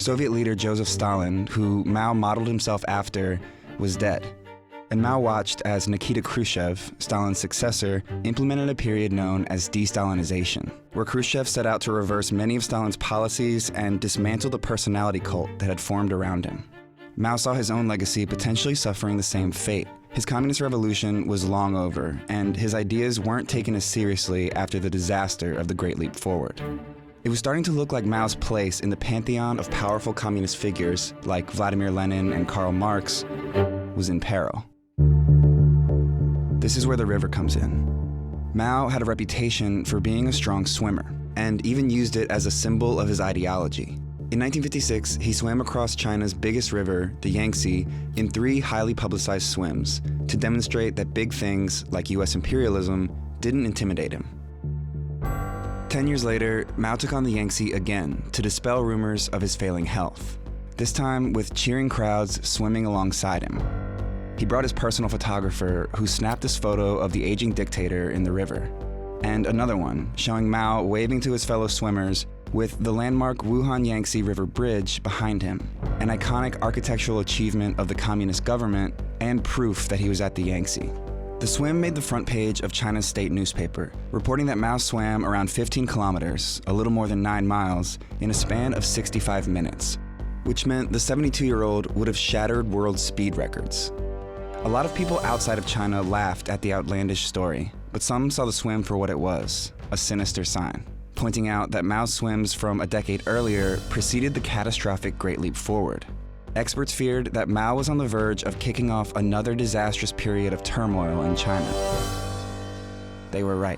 Soviet leader Joseph Stalin, who Mao modeled himself after, was dead. And Mao watched as Nikita Khrushchev, Stalin's successor, implemented a period known as de-Stalinization, where Khrushchev set out to reverse many of Stalin's policies and dismantle the personality cult that had formed around him. Mao saw his own legacy potentially suffering the same fate. His communist revolution was long over, and his ideas weren't taken as seriously after the disaster of the Great Leap Forward. It was starting to look like Mao's place in the pantheon of powerful communist figures like Vladimir Lenin and Karl Marx was in peril. This is where the river comes in. Mao had a reputation for being a strong swimmer, and even used it as a symbol of his ideology. In 1956, he swam across China's biggest river, the Yangtze, in 3 highly publicized swims to demonstrate that big things like US imperialism didn't intimidate him. 10 years later, Mao took on the Yangtze again to dispel rumors of his failing health, this time with cheering crowds swimming alongside him. He brought his personal photographer, who snapped this photo of the aging dictator in the river, and another one showing Mao waving to his fellow swimmers with the landmark Wuhan Yangtze River Bridge behind him, an iconic architectural achievement of the communist government and proof that he was at the Yangtze. The swim made the front page of China's state newspaper, reporting that Mao swam around 15 kilometers, a little more than 9 miles, in a span of 65 minutes, which meant the 72-year-old would have shattered world speed records. A lot of people outside of China laughed at the outlandish story, but some saw the swim for what it was, a sinister sign, pointing out that Mao's swims from a decade earlier preceded the catastrophic Great Leap Forward. Experts feared that Mao was on the verge of kicking off another disastrous period of turmoil in China. They were right.